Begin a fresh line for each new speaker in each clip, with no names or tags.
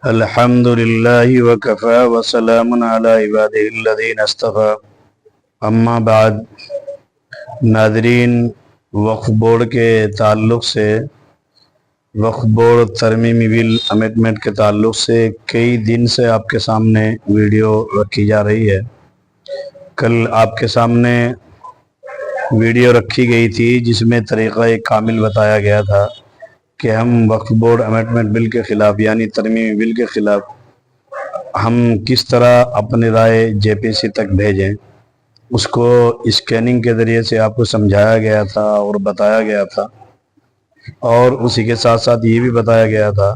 الحمد للہ وکفی وسلام علی عبادہ الذین اصطفی اما بعد۔ ناظرین، وقف بورڈ کے تعلق سے، وقف بورڈ ترمیمی بل امٹمنٹ کے تعلق سے کئی دن سے آپ کے سامنے ویڈیو رکھی جا رہی ہے۔ کل آپ کے سامنے ویڈیو رکھی گئی تھی جس میں طریقہ کامل بتایا گیا تھا کہ ہم وقف بورڈ امٹمنٹ بل کے خلاف یعنی ترمیمی بل کے خلاف ہم کس طرح اپنی رائے جے پی سی تک بھیجیں۔ اس کو اسکیننگ کے ذریعے سے آپ کو سمجھایا گیا تھا اور بتایا گیا تھا، اور اسی کے ساتھ ساتھ یہ بھی بتایا گیا تھا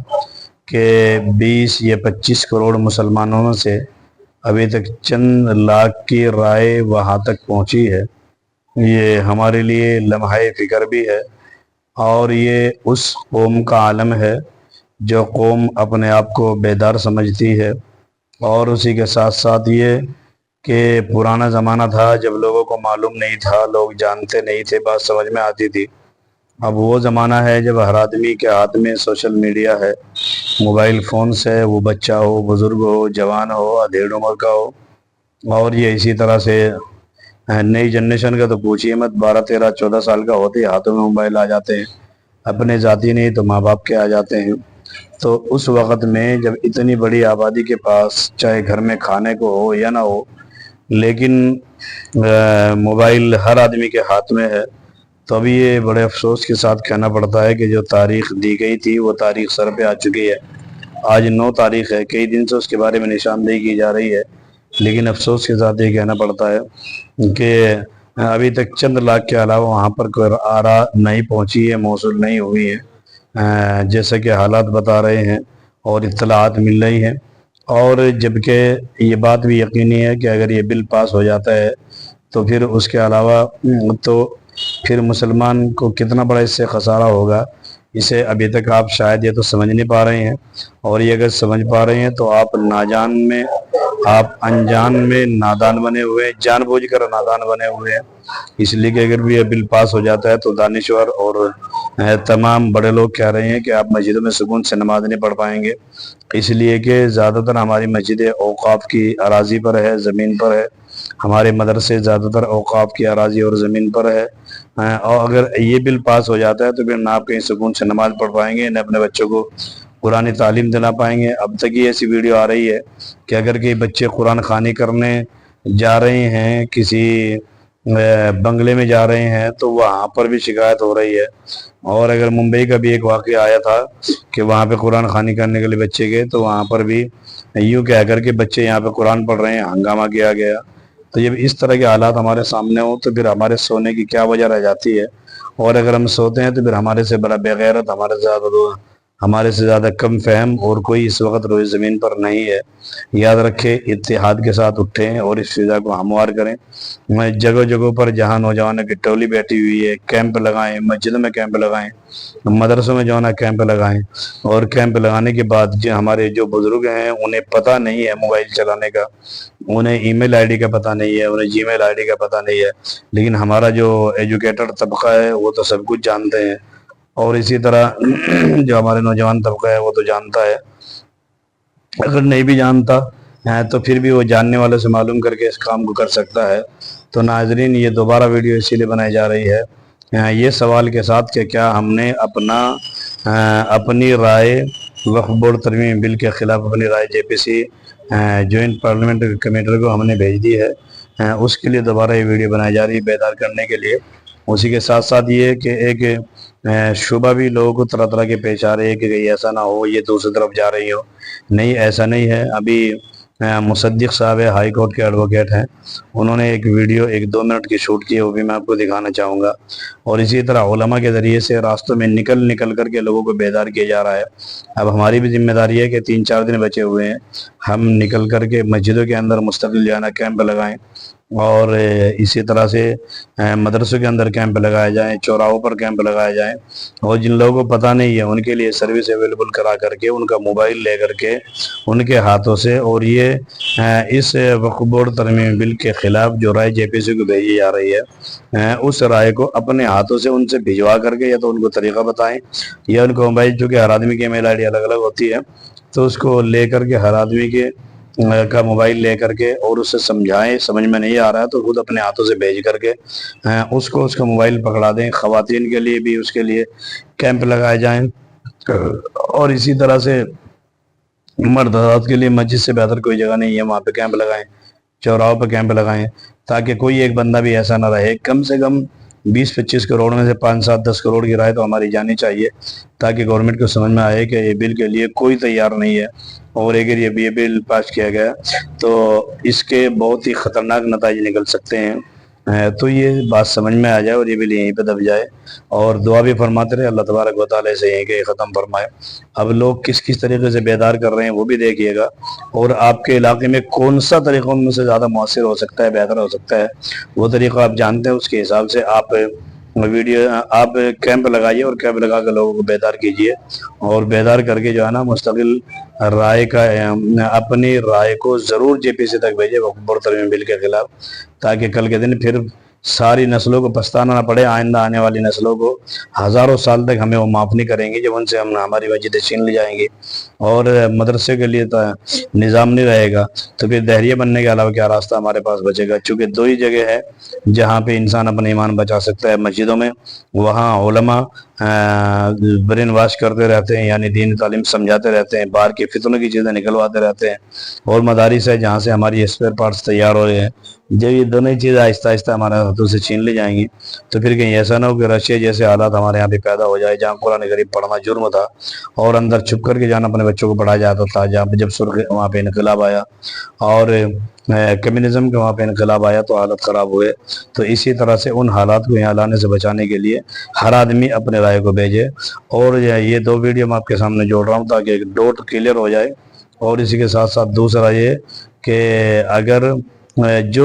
کہ 20 یا 25 کروڑ مسلمانوں میں سے ابھی تک چند لاکھ کی رائے وہاں تک پہنچی ہے۔ یہ ہمارے لیے لمحہ فکر بھی ہے، اور یہ اس قوم کا عالم ہے جو قوم اپنے آپ کو بیدار سمجھتی ہے۔ اور اسی کے ساتھ ساتھ یہ کہ پرانا زمانہ تھا جب لوگوں کو معلوم نہیں تھا، لوگ جانتے نہیں تھے، بات سمجھ میں آتی تھی۔ اب وہ زمانہ ہے جب ہر آدمی کے ہاتھ میں سوشل میڈیا ہے، موبائل فونز ہے، وہ بچہ ہو، بزرگ ہو، جوان ہو، ادھیڑ عمر کا ہو۔ اور یہ اسی طرح سے نئی جنریشن کا تو پوچھئے مت، 12 13 14 سال کا ہوتے ہاتھوں میں موبائل آ جاتے ہیں، اپنے ذاتی نہیں تو ماں باپ کے آ جاتے ہیں۔ تو اس وقت میں جب اتنی بڑی آبادی کے پاس چاہے گھر میں کھانے کو ہو یا نہ ہو، لیکن موبائل ہر آدمی کے ہاتھ میں ہے، تو ابھی یہ بڑے افسوس کے ساتھ کہنا پڑتا ہے کہ جو تاریخ دی گئی تھی وہ تاریخ سر پہ آ چکی ہے۔ آج 9 تاریخ ہے، کئی دن سے اس کے بارے میں نشاندہی کی جا رہی ہے، لیکن افسوس کے ساتھ یہ کہنا پڑتا ہے کہ ابھی تک چند لاکھ کے علاوہ وہاں پر کوئی آرا نہیں پہنچی ہے، موصول نہیں ہوئی ہے، جیسا کہ حالات بتا رہے ہیں اور اطلاعات مل رہی ہیں۔ اور جبکہ یہ بات بھی یقینی ہے کہ اگر یہ بل پاس ہو جاتا ہے تو پھر اس کے علاوہ تو پھر مسلمان کو کتنا بڑا اس سے خسارہ ہوگا، اسے ابھی تک آپ شاید یہ تو سمجھ نہیں پا رہے ہیں۔ اور یہ اگر سمجھ پا رہے ہیں تو آپ انجان میں نادان بنے ہوئے ہیں، جان بوجھ کر نادان بنے ہوئے ہیں۔ اس لیے کہ اگر بھی یہ بل پاس ہو جاتا ہے تو دانشور اور تمام بڑے لوگ کہہ رہے ہیں کہ آپ مسجدوں میں سکون سے نماز نہیں پڑھ پائیں گے، اس لیے کہ زیادہ تر ہماری مسجدیں اوقاف کی اراضی پر ہے، زمین پر ہے۔ ہمارے مدرسے زیادہ تر اوقاف کی اراضی اور زمین پر ہے، اور اگر یہ بل پاس ہو جاتا ہے تو پھر نہ آپ کہیں سکون سے نماز پڑھ پائیں گے، نہ اپنے بچوں کو قرآن تعلیم دلا پائیں گے۔ اب تک یہ ایسی ویڈیو آ رہی ہے کہ اگر کہ بچے قرآن خوانی کرنے جا رہے ہیں، کسی بنگلے میں جا رہے ہیں، تو وہاں پر بھی شکایت ہو رہی ہے۔ اور اگر ممبئی کا بھی ایک واقعہ آیا تھا کہ وہاں پہ قرآن خوانی کرنے کے لیے بچے گئے، تو وہاں پر بھی یوں کہہ کر کے بچے یہاں پہ قرآن پڑھ رہے ہیں، ہنگامہ کیا گیا۔ تو جب اس طرح کے حالات ہمارے سامنے ہوں تو پھر ہمارے سونے کی کیا وجہ رہ جاتی ہے؟ اور اگر ہم سوتے ہیں تو پھر ہمارے سے بڑا بے غیرت، ہمارے سے زیادہ کم فہم اور کوئی اس وقت روئے زمین پر نہیں ہے۔ یاد رکھیں، اتحاد کے ساتھ اٹھیں اور اس فضا کو ہموار کریں۔ جگہ جگہوں پر جہاں نوجوانوں کی ٹولی بیٹھی ہوئی ہے، کیمپ لگائیں، مسجدوں میں کیمپ لگائیں، مدرسوں میں جو ہے نا کیمپ لگائیں۔ اور کیمپ لگانے کے بعد ہمارے جو بزرگ ہیں انہیں پتہ نہیں ہے موبائل چلانے کا، انہیں ای میل آئی ڈی کا پتہ نہیں ہے، انہیں جی میل آئی ڈی کا پتہ نہیں ہے، لیکن ہمارا جو ایجوکیٹڈ طبقہ ہے وہ تو سب کچھ جانتے ہیں۔ اور اسی طرح جو ہمارے نوجوان طبقہ ہے وہ تو جانتا ہے، اگر نہیں بھی جانتا تو پھر بھی وہ جاننے والے سے معلوم کر کے اس کام کو کر سکتا ہے۔ تو ناظرین، یہ دوبارہ ویڈیو اسی لیے بنائی جا رہی ہے یہ سوال کے ساتھ کہ کیا ہم نے اپنی رائے وقف بورڈ ترمیم بل کے خلاف اپنی رائے جے پی سی جوائنٹ پارلیمنٹ کمیٹی کو ہم نے بھیج دی ہے۔ اس کے لیے دوبارہ یہ ویڈیو بنائی جا رہی ہے بیدار کرنے کے لیے۔ اسی کے ساتھ ساتھ یہ کہ ایک شبہ بھی لوگوں کو طرح طرح کے پیش آ رہے ہیں کہ ایسا نہ ہو یہ دوسری طرف جا رہی ہو۔ نہیں، ایسا نہیں ہے۔ ابھی مصدق صاحب ہائی کورٹ کے ایڈوکیٹ ہیں، انہوں نے ایک ویڈیو 1-2 منٹ کی شوٹ کی ہے، وہ بھی میں آپ کو دکھانا چاہوں گا۔ اور اسی طرح علماء کے ذریعے سے راستوں میں نکل کر کے لوگوں کو بیدار کیا جا رہا ہے۔ اب ہماری بھی ذمہ داری ہے کہ 3-4 دن بچے ہوئے ہیں، ہم نکل کر کے مسجدوں کے اندر مستقل جانا کیمپ لگائیں، اور اسی طرح سے مدرسوں کے اندر کیمپ لگائے جائیں، چوراہوں پر کیمپ لگائے جائیں، اور جن لوگوں کو پتہ نہیں ہے ان کے لیے سروس اویلیبل کرا کر کے ان کا موبائل لے کر کے ان کے ہاتھوں سے، اور یہ اس وقف بورڈ ترمیم بل کے خلاف جو رائے جے پی سی کو بھیجی جا رہی ہے، اس رائے کو اپنے ہاتھوں سے ان سے بھجوا کر کے یا تو ان کو طریقہ بتائیں، یا ان کو موبائل، چونکہ ہر آدمی کی ای میل آئی ڈی الگ الگ ہوتی ہے، تو اس کو لے کر کے ہر آدمی کا موبائل لے کر کے اور اسے سمجھائیں، سمجھ میں نہیں آ رہا ہے تو خود اپنے ہاتھوں سے بھیج کر کے اس کو اس کا موبائل پکڑا دیں۔ خواتین کے لیے بھی اس کے لیے کیمپ لگائے جائیں، اور اسی طرح سے مرد حضرات کے لیے مسجد سے بہتر کوئی جگہ نہیں ہے، وہاں پہ کیمپ لگائیں، چوراہوں پہ کیمپ لگائیں، تاکہ کوئی ایک بندہ بھی ایسا نہ رہے۔ کم سے کم 20-25 کروڑ میں سے 5-7-10 کروڑ کی رائے تو ہماری جانی چاہیے، تاکہ گورنمنٹ کو سمجھ میں آئے کہ یہ بل کے لیے کوئی تیار نہیں ہے، اور اگر یہ بل پاس کیا گیا تو اس کے بہت ہی خطرناک نتائج نکل سکتے ہیں۔ تو یہ بات سمجھ میں آ جائے اور یہ بل یہیں پہ دب جائے، اور دعا بھی فرماتے رہے اللہ تبارک و تعالیٰ سے یہیں کہ ختم فرمائے۔ اب لوگ کس طریقے سے بیدار کر رہے ہیں وہ بھی دیکھیے گا، اور آپ کے علاقے میں کون سا طریقہ ان میں سے زیادہ مؤثر ہو سکتا ہے، بہتر ہو سکتا ہے، وہ طریقہ آپ جانتے ہیں، اس کے حساب سے آپ کیمپ لگائیے، اور کیمپ لگا کے لوگوں کو بیدار کیجیے، اور بیدار کر کے جو ہے نا مستقل رائے کا اپنی رائے کو ضرور جے پی سی تک بھیجے وقف ترمیم بل کے خلاف، تاکہ کل کے دن پھر ساری نسلوں کو پچھتانا نہ پڑے۔ آئندہ آنے والی نسلوں کو ہزاروں سال تک ہمیں وہ معاف نہیں کریں گے جب ان سے ہماری مسجدیں چھین لی جائیں گی، اور مدرسے کے لیے نظام نہیں رہے گا، تو پھر دہریے بننے کے علاوہ کیا راستہ ہمارے پاس بچے گا؟ چونکہ دو ہی جگہ ہے جہاں پہ انسان اپنے ایمان بچا سکتا ہے، مسجدوں میں، وہاں علماء برین واش کرتے رہتے ہیں، یعنی دین تعلیم سمجھاتے رہتے ہیں، باہر کی فتنوں کی چیزیں نکلواتے رہتے ہیں، اور مدارس ہے جہاں سے ہماری اسپیئر پارٹس تیار ہو رہے ہیں۔ جب یہ دونوں ہی چیزیں آہستہ آہستہ ہمارے ہاتھوں سے چھین لی جائیں گی تو پھر کہیں ایسا نہ ہو کہ رشیا جیسے حالات ہمارے یہاں بھی پیدا ہو جائے، جہاں قرآن کریم پڑھنا جرم تھا اور اندر چھپ کر کے جانا اپنے بچوں کو پڑھایا جاتا تھا، جہاں پہ جب وہاں پہ انقلاب آیا اور کمیونزم کا وہاں پہ انقلاب آیا تو حالت خراب ہوئے۔ تو اسی طرح سے ان حالات کو یہاں لانے سے بچانے کے لیے ہر آدمی اپنے رائے کو بھیجے، اور یہ دو ویڈیو میں آپ کے سامنے جوڑ رہا ہوں تاکہ ایک ڈاٹ کلیئر ہو جائے۔ اور اسی کے ساتھ ساتھ دوسرا یہ کہ اگر جو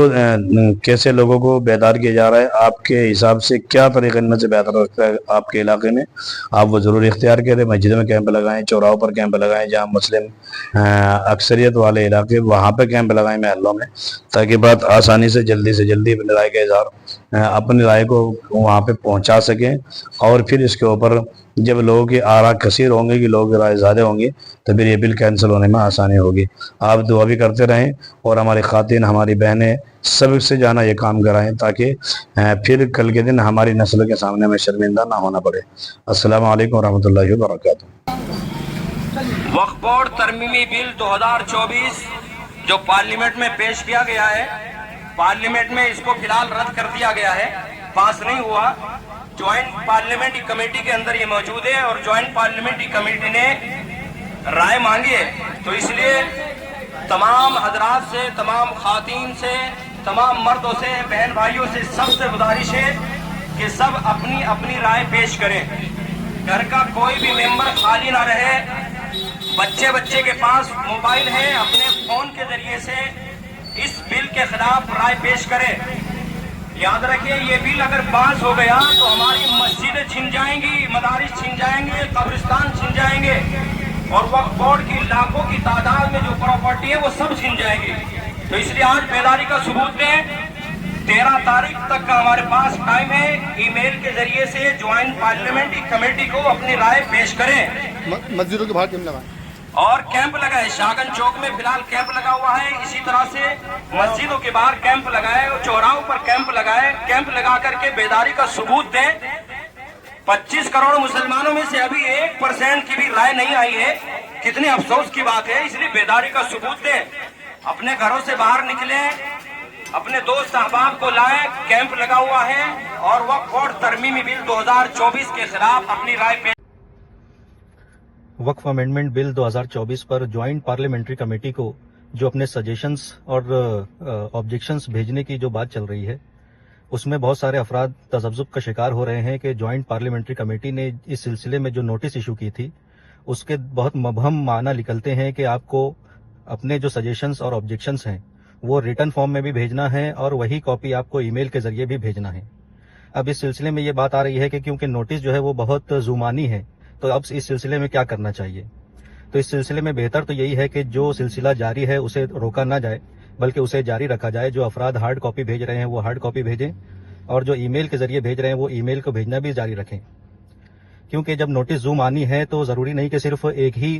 کیسے لوگوں کو بیدار کیا جا رہا ہے، آپ کے حساب سے کیا طریقہ ان میں سے بہتر رکھتا ہے آپ کے علاقے میں، آپ وہ ضرور اختیار کریں۔ مسجدوں میں کیمپ لگائیں، چوراہوں پر کیمپ لگائیں، جہاں مسلم اکثریت والے علاقے وہاں پہ کیمپ لگائیں محلوں میں، تاکہ بات آسانی سے جلدی اپنی رائے کا اظہار اپنی رائے کو وہاں پہ پہنچا سکیں، اور پھر اس کے اوپر جب لوگوں کی آراء کثیر ہوں گے کہ لوگوں کی رائے زیادہ ہوں گی تو پھر یہ بل کینسل ہونے میں آسانی ہوگی۔ آپ دعا بھی کرتے رہیں، اور ہماری خواتین ہماری بہنیں سب سے جانا یہ کام کرائیں، تاکہ پھر کل کے دن ہماری نسل کے سامنے میں شرمندہ نہ ہونا پڑے۔ السلام علیکم ورحمۃ اللہ وبرکاتہ۔
وقف بورڈ ترمیمی بل 2024 جو پارلیمنٹ میں پیش کیا گیا ہے، پارلیمنٹ میں اس کو فی الحال رد کر دیا گیا ہے، پاس نہیں ہوا۔ جوائنٹ پارلیمنٹری کمیٹی کے اندر یہ موجود ہے، اور جوائنٹ پارلیمنٹری کمیٹی نے رائے مانگی ہے، تو اس لیے تمام حضرات سے، تمام خواتین سے، تمام مردوں سے، بہن بھائیوں سے سب سے گزارش ہے کہ سب اپنی اپنی رائے پیش کریں۔ گھر کا کوئی بھی ممبر خالی نہ رہے، بچے کے پاس موبائل ہے، اپنے فون کے ذریعے سے اس بل کے خلاف رائے پیش کریں۔ یاد رکھیں یہ بل اگر پاس ہو گیا تو ہماری مسجدیں چھن جائیں گی، مدارس چھن جائیں گے، قبرستان چھن جائیں گے، اور وقف بورڈ کی لاکھوں کی تعداد میں جو پراپرٹی ہے وہ سب چھن جائے گی۔ تو اس لیے آج بیداری کا ثبوت دیں۔ 13 تاریخ تک کا ہمارے پاس ٹائم ہے، ای میل کے ذریعے سے جوائنٹ پارلیمنٹری کمیٹی کو اپنی رائے پیش کریں۔
مسجدوں کے باہر کیمپ لگائیں
اور کیمپ لگائے، شاہگنج چوک میں فی الحال کیمپ لگا ہوا ہے، اسی طرح سے مسجدوں کے باہر کیمپ لگائے، اور چوراہوں پر کیمپ لگائے، کیمپ لگا کر کے بیداری کا ثبوت دیں۔ 25 کروڑ مسلمانوں میں سے ابھی 1% کی بھی رائے نہیں آئی ہے، کتنے افسوس کی بات ہے۔ اس لیے بیداری کا ثبوت دیں، اپنے گھروں سے باہر نکلیں، اپنے دوست احباب کو لائیں، کیمپ لگا ہوا ہے، اور وقف بورڈ ترمیمی بل 2024 کے خلاف اپنی رائے پیش۔
وقف امینڈمنٹ بل 2024 پر جوائنٹ پارلیمنٹری کمیٹی کو جو اپنے سجیشنز اور آبجیکشنز بھیجنے کی جو بات چل رہی ہے، اس میں بہت سارے افراد تذبذب کا شکار ہو رہے ہیں کہ جوائنٹ پارلیمنٹری کمیٹی نے اس سلسلے میں جو نوٹس ایشو کی تھی اس کے بہت مبہم معنی نکلتے ہیں کہ آپ کو اپنے جو سجیشنز اور آبجیکشنز ہیں وہ ریٹن فارم میں بھی بھیجنا ہے، اور وہی کاپی آپ کو ای میل کے ذریعے بھی بھیجنا ہے۔ اب اس سلسلے میں یہ بات آ رہی ہے کہ کیونکہ نوٹس جو ہے وہ بہت زمانی ہے، تو اب اس سلسلے میں کیا کرنا چاہیے؟ تو اس سلسلے میں بہتر تو یہی ہے کہ جو سلسلہ جاری ہے اسے روکا نہ جائے، بلکہ اسے جاری رکھا جائے۔ جو افراد ہارڈ کاپی بھیج رہے ہیں وہ ہارڈ کاپی بھیجیں، اور جو ای میل کے ذریعے بھیج رہے ہیں وہ ای میل کو بھیجنا بھی جاری رکھیں، کیونکہ جب نوٹس زوم آنی ہے تو ضروری نہیں کہ صرف ایک ہی